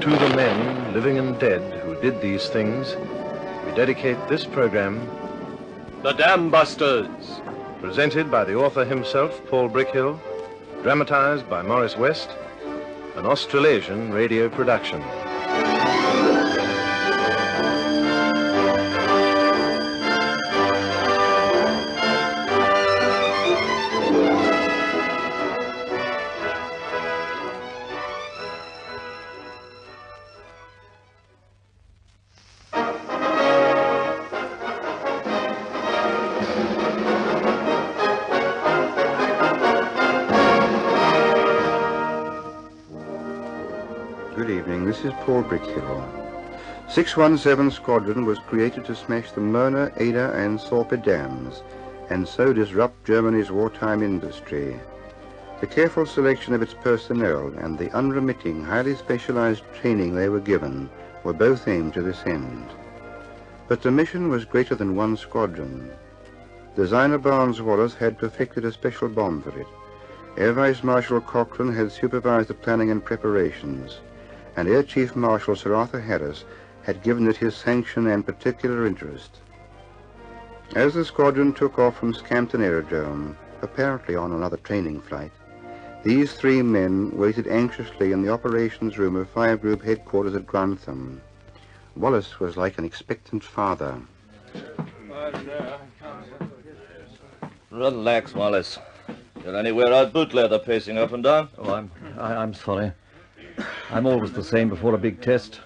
to the men, living and dead, who did these things, we dedicate this program, The Dambusters, presented by the author himself, Paul Brickhill, dramatized by Maurice West, an Australasian radio production. This is Paul Brickhill. 617 Squadron was created to smash the Möhne, Eder and Sorpe dams and so disrupt Germany's wartime industry. The careful selection of its personnel and the unremitting, highly specialized training they were given were both aimed to this end. But the mission was greater than one squadron. Designer Barnes Wallis had perfected a special bomb for it. Air Vice Marshal Cochrane had supervised the planning and preparations, and Air Chief Marshal Sir Arthur Harris had given it his sanction and particular interest. As the squadron took off from Scampton Aerodrome, apparently on another training flight, these three men waited anxiously in the operations room of 5 Group headquarters at Grantham. Wallis was like an expectant father. Relax, Wallis. You'll only wear out boot leather pacing up and down. Oh, I'm sorry. I'm always the same before a big test.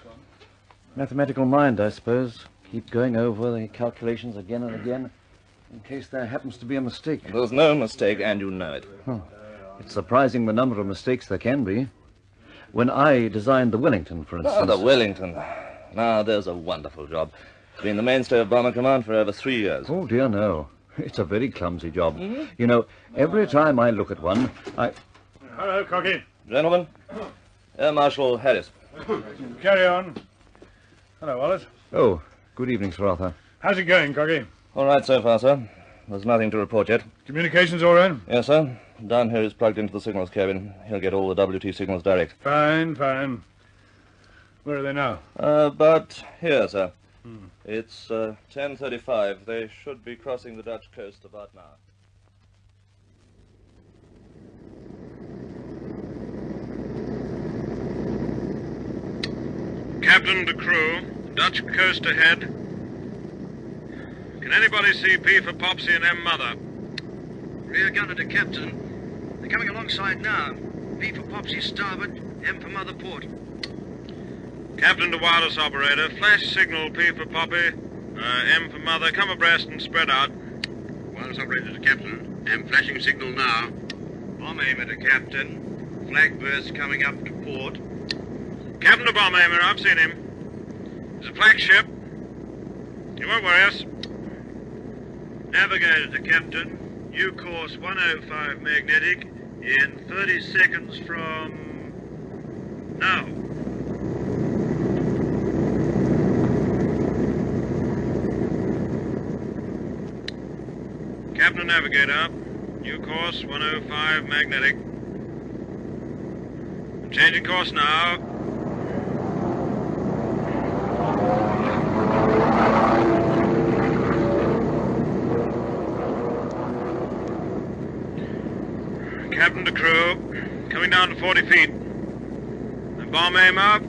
Mathematical mind, I suppose. Keep going over the calculations again and again in case there happens to be a mistake. There's no mistake, and you know it. Oh, it's surprising the number of mistakes there can be. When I designed the Wellington, for instance... Oh, the Wellington. Now, there's a wonderful job. It's been the mainstay of Bomber Command for over 3 years. Oh, dear, no. It's a very clumsy job. Mm-hmm. You know, every time I look at one, I... Hello, Cocky. Gentlemen, Air Marshal Harris. Carry on. Hello, Wallace. Oh, good evening, Sir Arthur. How's it going, Cocky? All right so far, sir. There's nothing to report yet. Communications all right? Yes, sir. Down here is plugged into the signals cabin. He'll get all the WT signals direct. Fine, fine. Where are they now? About here, sir. It's 10:35. They should be crossing the Dutch coast about now. Captain to crew, Dutch coast ahead. Can anybody see P for Popsy and M Mother? Rear gunner to captain. They're coming alongside now. P for Popsy starboard, M for Mother port. Captain to wireless operator, flash signal P for Poppy, M for Mother, come abreast and spread out. Wireless operator to captain, M flashing signal now. Bomb aimer to captain, flag burst coming up to port. Captain to bomb aimer, I've seen him. There's a flagship. You won't worry us. Navigator to captain, U course 105 magnetic in 30 seconds from now. Captain Navigator, U course 105 magnetic. Changing course now. Captain to crew, coming down to 40 feet. The bomb aimer,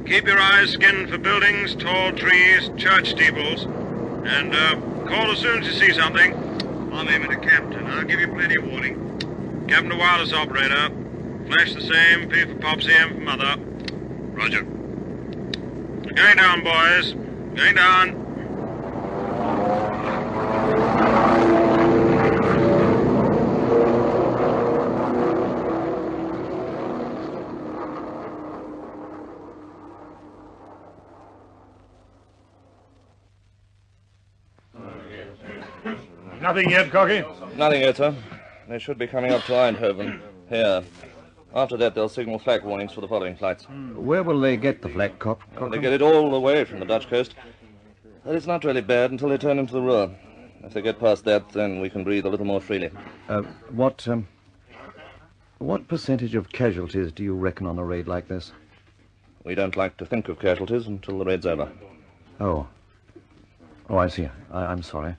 keep your eyes skinned for buildings, tall trees, church steeples, and call as soon as you see something. Bomb aimer to captain, I'll give you plenty of warning. Captain to wireless operator, flash the same, P for Popsy, M for Mother. Roger. Going down, boys. Going down. Nothing yet, Cocky? Nothing yet, sir. They should be coming up to Eindhoven. Here. After that, they'll signal flak warnings for the following flights. Where will they get the flak, They get it all the way from the Dutch coast. But it's not really bad until they turn into the Ruhr. If they get past that, then we can breathe a little more freely. What percentage of casualties do you reckon on a raid like this? We don't like to think of casualties until the raid's over. Oh. Oh, I see. I'm sorry.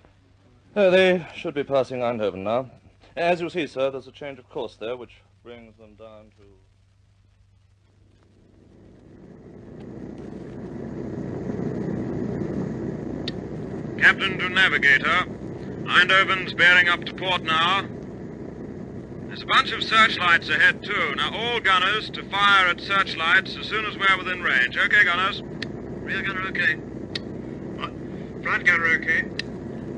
They should be passing Eindhoven now. As you see, sir, there's a change of course there, which brings them down to... Captain to navigator. Eindhoven's bearing up to port now. There's a bunch of searchlights ahead, too. Now, all gunners to fire at searchlights as soon as we're within range. Okay, gunners? Rear gunner, okay. Front gunner, okay.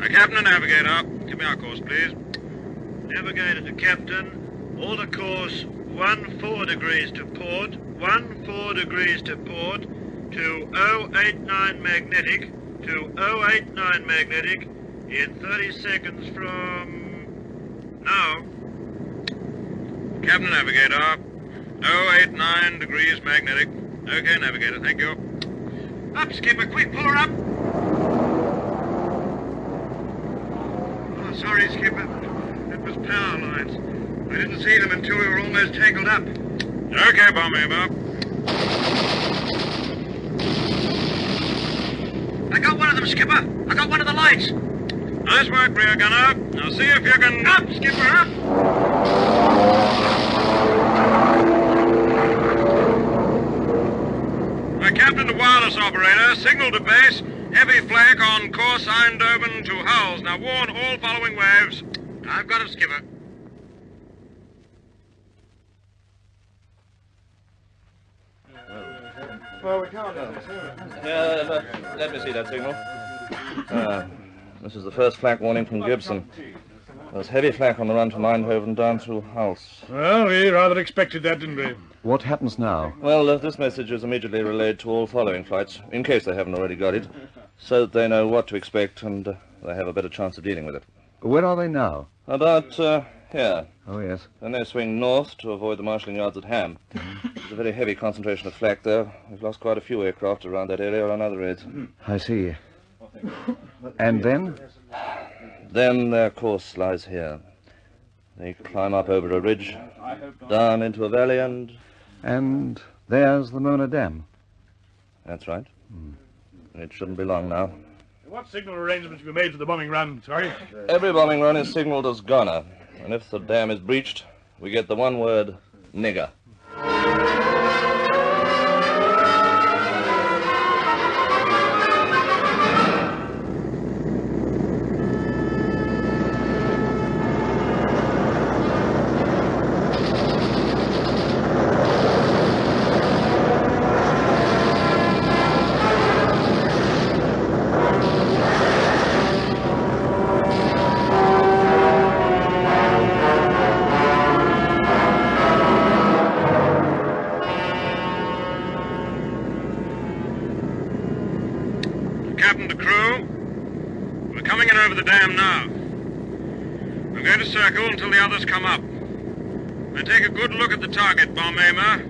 Captain and navigator. Give me our course, please. Navigator to captain. Order course 14 degrees to port. 14 degrees to port. To 089 magnetic. To 089 magnetic. In 30 seconds from... now. Captain navigator. 089 degrees magnetic. Okay, navigator, thank you. Up, skipper, quick, pull her up. Oh, sorry, skipper. That was power lines. I didn't see them until we were almost tangled up. Okay, bomb aim up. I got one of them, skipper. I got one of the lights. Nice work, rear gunner. Now see if you can... Up, skipper, up. Captain to wireless operator, signal to base, heavy flak on course Eindhoven to Hulls. Now warn all following waves. I've got him, skipper. Well, we can't. Let me see that signal. This is the first flak warning from Gibson. There's heavy flak on the run from Eindhoven down through Hulls. Well, we rather expected that, didn't we? What happens now? Well, this message is immediately relayed to all following flights, in case they haven't already got it, so that they know what to expect and they have a better chance of dealing with it. Where are they now? About here. Oh, yes. Then they swing north to avoid the marshalling yards at Ham. There's a very heavy concentration of flak there. We've lost quite a few aircraft around that area on other raids. I see. And then? Then their course lies here. They climb up over a ridge, down into a valley, and... And there's the Möhne Dam. That's right. It shouldn't be long now. What signal arrangements have you made for the bombing run, sorry? Every bombing run is signaled as gunner, and if the dam is breached, we get the one word, nigger. Captain to crew, we're coming in over the dam now. We're going to circle until the others come up. Then take a good look at the target, bomb aimer.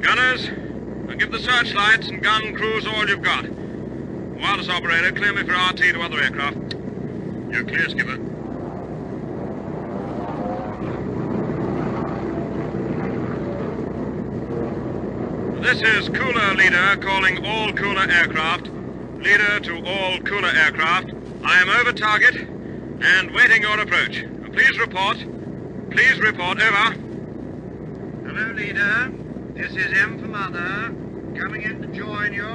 Gunners, and give the searchlights and gun crews all you've got. Wireless operator, clear me for RT to other aircraft. You're clear, skipper. This is Cooler Leader calling all Cooler aircraft. Leader to all Cooler aircraft. I am over target and waiting your approach. Please report. Please report. Over. Hello, Leader. This is M for Mother. Coming in to join you.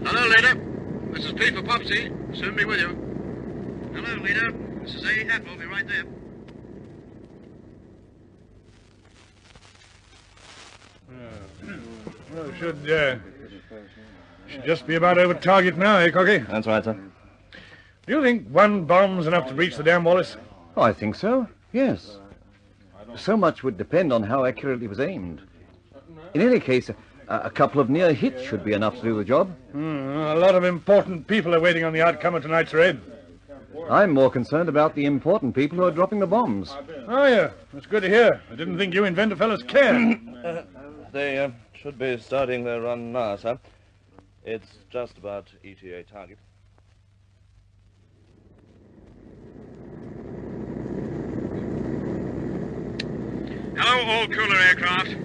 Hello, Leader. This is P for Popsy. Soon be with you. Hello, Leader. This is A. Apple. Be right there. Well, should just be about over target now, eh, Cocky? That's right, sir. Do you think one bomb's enough to breach the dam, Wallis? Oh, I think so, yes. So much would depend on how accurately it was aimed. In any case, a couple of near hits should be enough to do the job. A lot of important people are waiting on the outcome of tonight's raid. I'm more concerned about the important people who are dropping the bombs. Oh, yeah. That's good to hear. I didn't think you inventer fellas cared. They should be starting their run now, sir. It's just about ETA target. Hello, all Cooler aircraft.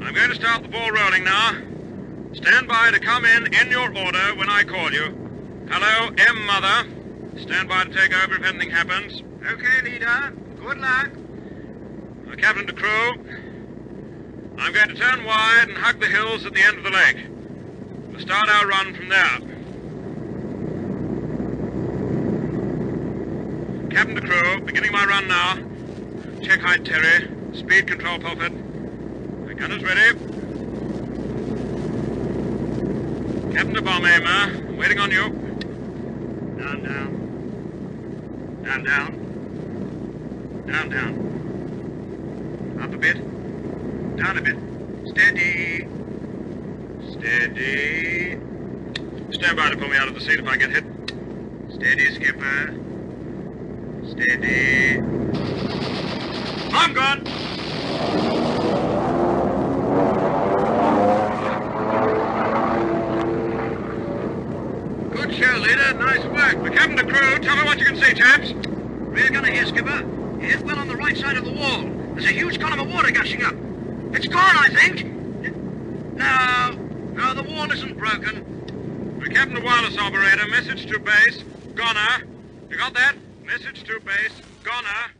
I'm going to start the ball rolling now. Stand by to come in your order when I call you. Hello, M. Mother. Stand by to take over if anything happens. Okay, leader. Good luck. Captain to crew, I'm going to turn wide and hug the hills at the end of the lake. We'll start our run from there. Captain to crew, beginning my run now. Check height, Terry. Speed control, Pulpit. The gunner's ready. Captain to bomb aimer, waiting on you. Down, down. Down, down. Down, down. Up a bit. Down a bit. Steady. Steady. Stand by to pull me out of the seat if I get hit. Steady, skipper. Steady. I'm gone. Good show, leader. Nice work. The captain to crew, tell me what you can see, chaps. Rear gunner here, skipper. You hit well on the right side of the wall. There's a huge column of water gushing up. It's gone, I think. No, the wall isn't broken. The Captain to Wireless Operator, message to base, goner. You got that? Message to base, goner.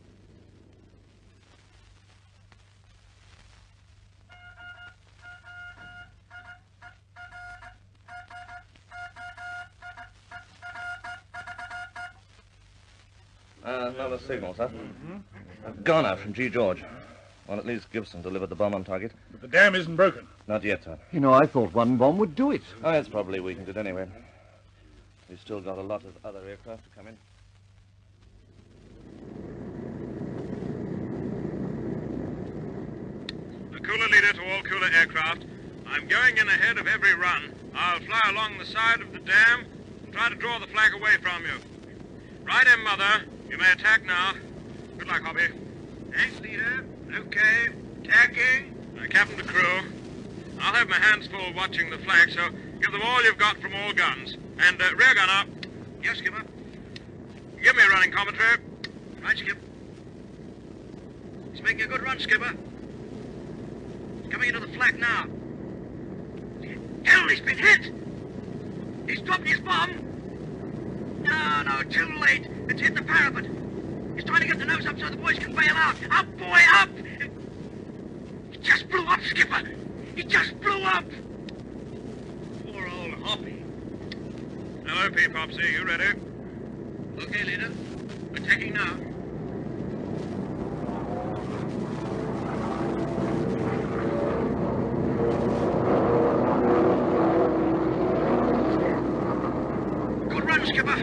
Another signal, sir. A gunner from G. George. Well, at least Gibson delivered the bomb on target. But the dam isn't broken. Not yet, sir. You know, I thought one bomb would do it. Oh, it's probably weakened it anyway. We've still got a lot of other aircraft to come in. The cooler leader to all cooler aircraft. I'm going in ahead of every run. I'll fly along the side of the dam and try to draw the flag away from you. Right, M. Mother. You may attack now. Good luck, Hobby. Thanks, leader. Okay. Tacking. Captain to crew. I'll have my hands full watching the flag, so give them all you've got from all guns. And rear gunner. Yes, skipper. Give me a running commentary. Right, Skip. He's making a good run, skipper. He's coming into the flak now. Hell, he's been hit! He's dropped his bomb! No, too late. It's hit the parapet. He's trying to get the nose up so the boys can bail out. Up, boy, up! He just blew up, skipper! He just blew up! Poor old Hoppy. Hello, P. Popsy. You ready? Okay, leader. Attacking now. Good run, skipper.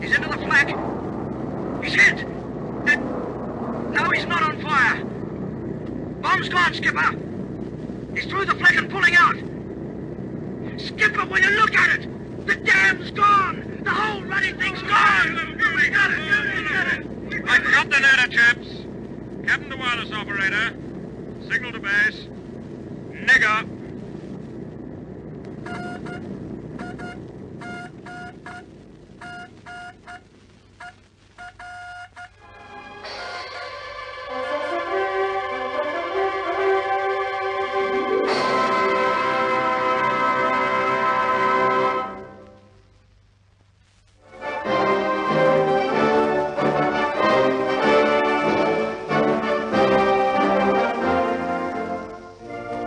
He's into the flak. He's hit. No, he's not on fire. Bomb's gone, skipper. He's through the flak and pulling out. Skipper, will you look at it? The dam's gone. The whole ruddy thing's gone. We got it. I've got the ladder, chaps. Captain to wireless operator. Signal to base. Nigger.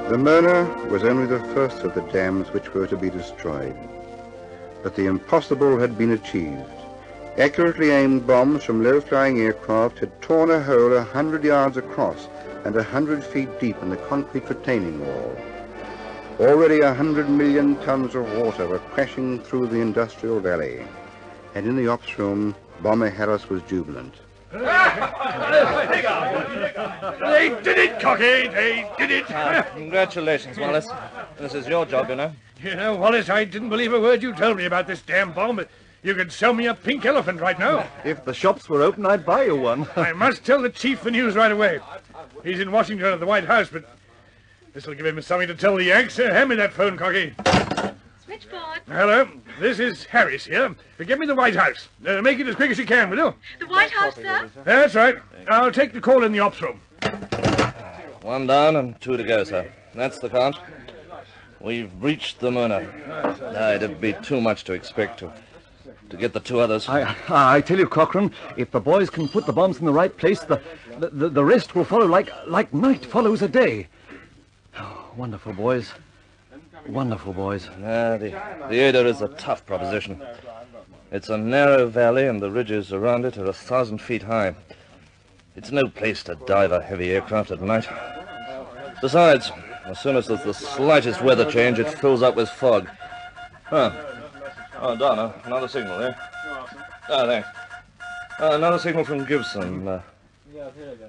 The Möhne was only the first of the dams which were to be destroyed. But the impossible had been achieved. Accurately aimed bombs from low-flying aircraft had torn a hole 100 yards across and 100 feet deep in the concrete retaining wall. Already 100 million tons of water were crashing through the industrial valley. And in the ops room, Bomber Harris was jubilant. They did it, Cocky! They did it! Congratulations, Wallace. This is your job, you know. You know, Wallace, I didn't believe a word you told me about this damn bomb, but you could sell me a pink elephant right now. If the shops were open, I'd buy you one. I must tell the chief the news right away. He's in Washington at the White House, but this'll give him something to tell the Yanks. Hand me that phone, Cocky. Switchboard. Hello, this is Harris here. Get me the White House. Make it as quick as you can, will you? The White House, sir? That's right. I'll take the call in the ops room. One down and two to go, sir. That's the count. We've breached the Möhne. It'd be too much to expect to get the two others. I tell you, Cochrane, if the boys can put the bombs in the right place, the rest will follow like night follows a day. Oh, wonderful boys. Wonderful boys. The Eder is a tough proposition. It's a narrow valley, and the ridges around it are 1,000 feet high. It's no place to dive a heavy aircraft at night. Besides, as soon as there's the slightest weather change, it fills up with fog. Oh, Donna, another signal there. Thanks. Another signal from Gibson.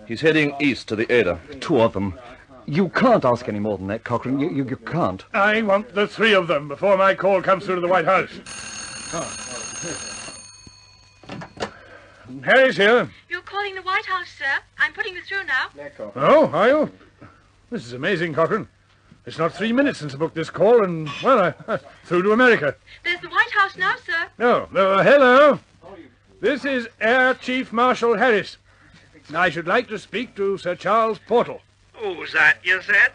He's heading east to the Eder. Two of them. You can't ask any more than that, Cochrane. You can't. I want the three of them before my call comes through to the White House. Harry's here. You're calling the White House, sir. I'm putting you through now. Oh, are you? This is amazing, Cochrane. It's not 3 minutes since I booked this call, and, well, I'm through to America. There's the White House now, sir. No, hello. This is Air Chief Marshal Harris. I should like to speak to Sir Charles Portal. Who's that, you said?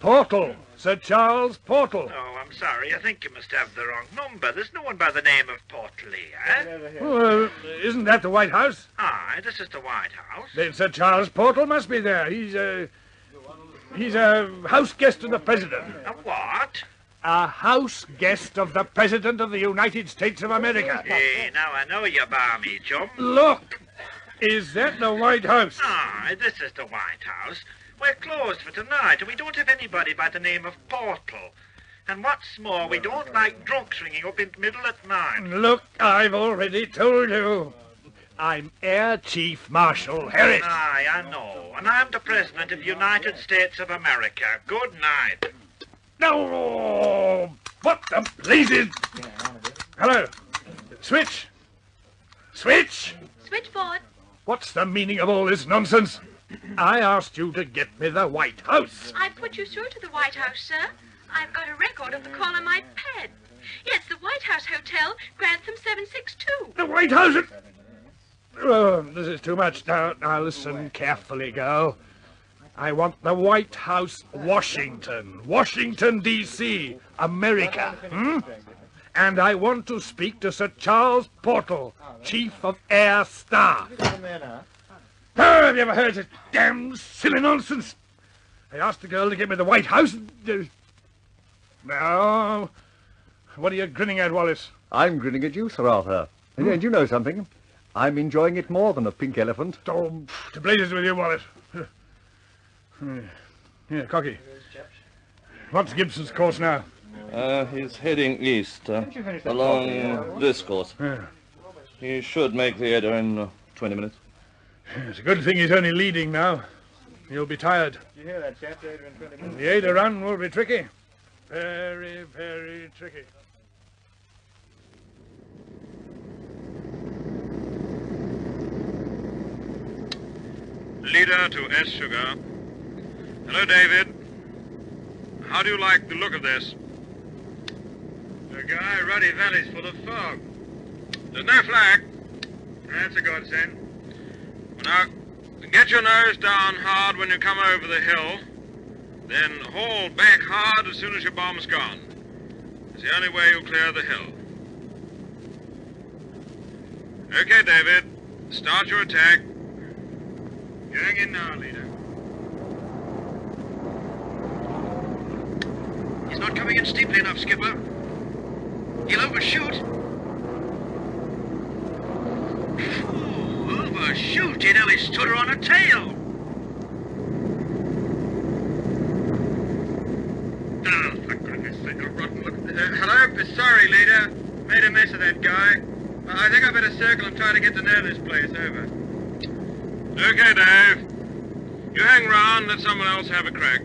Portal. Sir Charles Portal. Oh, I'm sorry. I think you must have the wrong number. There's no one by the name of Portal here. Well, isn't that the White House? Aye, this is the White House. Then Sir Charles Portal must be there. He's a house guest of the President. A what? A house guest of the President of the United States of America. Hey, now I know you, balmy chum. Look! Is that the White House? Aye, this is the White House. We're closed for tonight, and we don't have anybody by the name of Portal. And what's more, we don't like drunks ringing up in the middle at night. Look, I've already told you. I'm Air Chief Marshal Harris. Aye, I know. And I'm the President of the United States of America. Good night. No! What the blazes? Hello. Switch. Switch. Switchboard. What's the meaning of all this nonsense? I asked you to get me the White House. I put you through to the White House, sir. I've got a record of the call on my pad. Yes, the White House Hotel, Grantham 762. The White House... Oh, this is too much. Now listen carefully, girl. I want the White House, Washington. Washington, D.C., America. And I want to speak to Sir Charles Portal, Chief of Air Staff. Oh, have you ever heard of this damn silly nonsense? I asked the girl to get me the White House. No. What are you grinning at, Wallace? I'm grinning at you, Sir Arthur. And you know something? I'm enjoying it more than a pink elephant. Oh, to blazes with you, Wallace. Here, Cocky. What's Gibson's course now? He's heading east, along this course. Yeah. He should make the Eder in 20 minutes. It's a good thing he's only leading now. He'll be tired. You hear that, chap? Eder in 20 minutes. The Eder run will be tricky. Very, very tricky. Leader to S. Sugar. Hello, David. How do you like the look of this? The guy, Ruddy Valley's full of fog. There's no flag. That's a godsend. Now, get your nose down hard when you come over the hill. Then haul back hard as soon as your bomb's gone. It's the only way you'll clear the hill. Okay, David. Start your attack. Going in now, leader. He's not coming in steeply enough, Skipper. He'll overshoot. Overshoot? He nearly stood her on her tail. Oh, for goodness sake, a rotten look. Hello? Sorry, leader. Made a mess of that guy. I think I better circle and try to get to know this place. Over. Okay, Dave. You hang round, let someone else have a crack.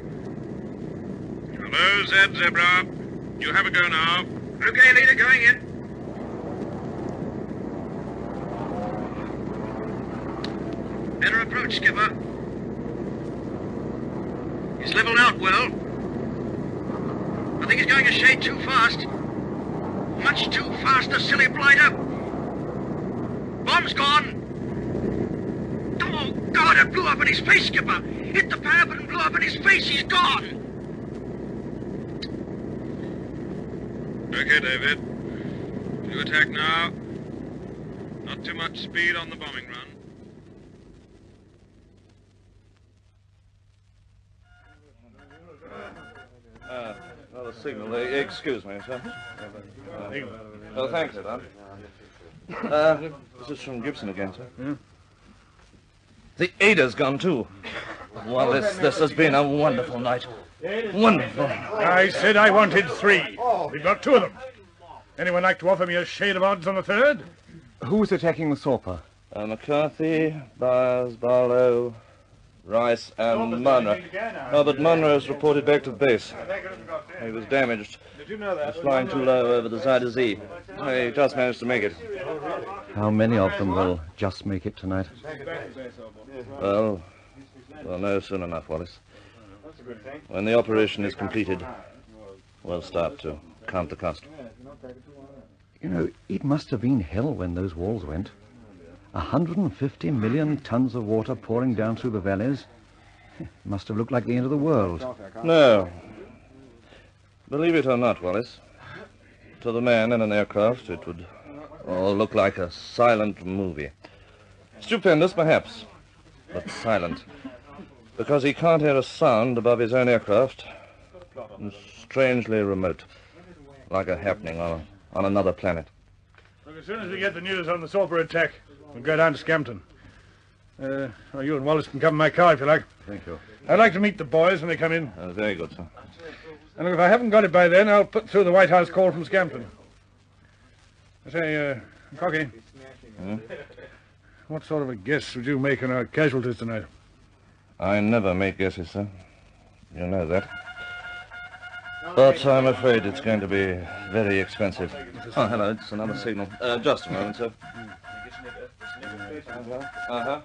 Hello, Zed Zebra. You have a go now. Okay, leader, going in. Better approach, Skipper. He's leveled out well. I think he's going a shade too fast. Much too fast, the silly blighter. Bomb's gone. Oh, God, it blew up in his face, Skipper. Hit the parapet and blew up in his face. He's gone. Okay, David. You attack now. Not too much speed on the bombing run. Another signal. Excuse me, sir. Oh, thanks, Todd. This is from Gibson again, sir. Yeah? The Eder's gone, too. Well, this has been a wonderful night. Wonderful. I said I wanted 3. We've got 2 of them. Anyone like to offer me a shade of odds on the 3rd? Who's attacking the Sorpe? McCarthy, Byers, Barlow, Rice, and Möhne. Oh, but Möhne has reported back to base. He was damaged. He was flying too low over the I.The. He just managed to make it. How many of them will just make it tonight? Well, we'll know soon enough, Wallis. When the operation is completed, we'll start to count the cost. You know, it must have been hell when those walls went. 150 million tons of water pouring down through the valleys. Must have looked like the end of the world. No. Believe it or not, Wallis, to the man in an aircraft, it would all look like a silent movie. Stupendous, perhaps, but silent. Because he can't hear a sound above his own aircraft. And strangely remote. Like a happening on another planet. Look, as soon as we get the news on the Sorpe attack, we'll go down to Scampton. You and Wallis can come in my car if you like. Thank you. I'd like to meet the boys when they come in. Very good, sir. And look, if I haven't got it by then, I'll put through the White House call from Scampton. I say, Cocky. What sort of a guess would you make on our casualties tonight? I never make guesses, sir. You know that. But I'm afraid it's going to be very expensive. Oh, hello, it's another signal. Just a moment, sir. Uh-huh.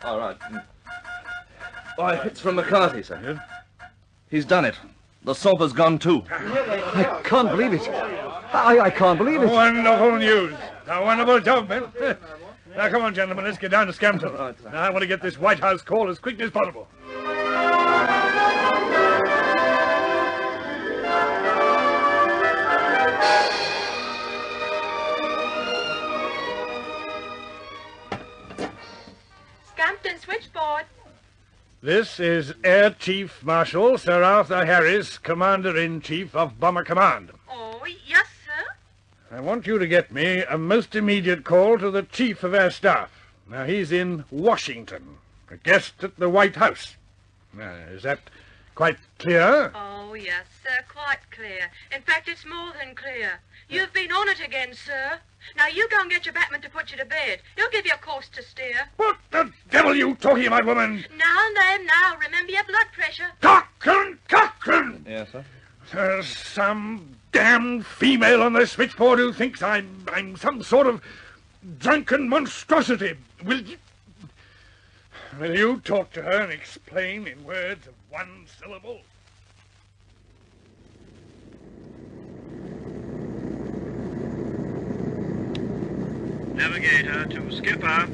All right. Why, it's from McCarthy, sir. Yeah? He's done it. The Sorpe's gone, too. I can't believe it. I can't believe it. Wonderful news. A wonderful job, men. Now, come on, gentlemen, let's get down to Scampton. Right. Now, I want to get this White House call as quickly as possible. Scampton switchboard. This is Air Chief Marshal Sir Arthur Harris, Commander-in-Chief of Bomber Command. Oh, yes, sir. I want you to get me a most immediate call to the Chief of Air Staff. Now, he's in Washington, a guest at the White House. Now, is that quite clear? Oh, yes, sir, quite clear. In fact, it's more than clear. You've been on it again, sir. Now, you go and get your batman to put you to bed. He'll give you a course to steer. What the devil are you talking about, woman? Now, remember your blood pressure. Cochrane! Yes, sir? There's some damned female on the switchboard who thinks I'm some sort of drunken monstrosity. Will you talk to her and explain in words of 1 syllable? Navigator to skipper.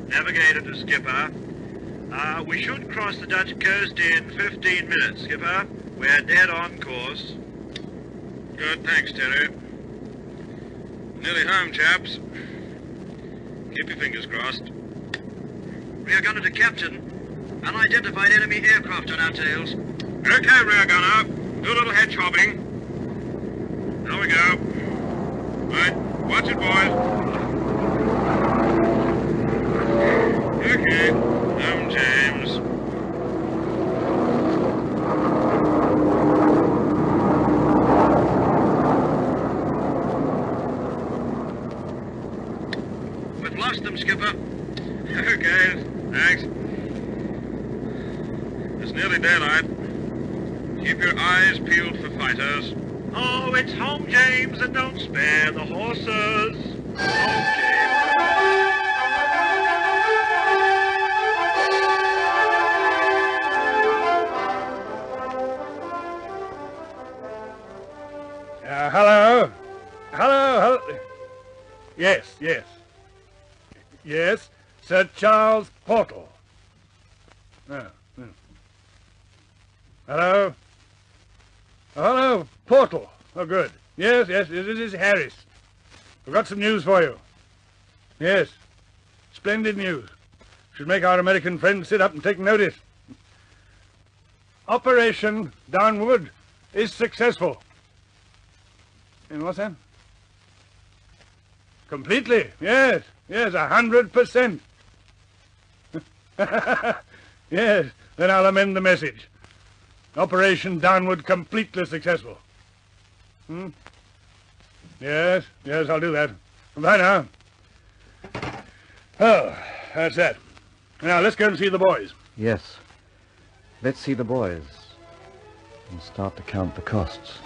Navigator to skipper. We should cross the Dutch coast in 15 minutes, skipper. We're dead on course. Good, thanks, Terry. Nearly home, chaps. Keep your fingers crossed. Rear gunner to captain. Unidentified enemy aircraft on our tails. Okay, rear gunner. Do a little hedge hopping. There we go. Right, watch it, boys. Okay, home, James. We've lost them, skipper. Okay, thanks. It's nearly daylight. Keep your eyes peeled for fighters. Oh, it's home, James, and don't spare the horses. Home, James. Hello. Yes. Yes, Sir Charles Portal. Hello, Portal. Oh, good. Yes, this is Harris. We've got some news for you. Yes, splendid news. Should make our American friends sit up and take notice. Operation Downward is successful. And what's that? Completely, yes, 100%. Yes, then I'll amend the message. Operation Downward completely successful. Yes, I'll do that. Bye now. Oh, that's that. Now, let's go and see the boys. Yes. Let's see the boys and start to count the costs.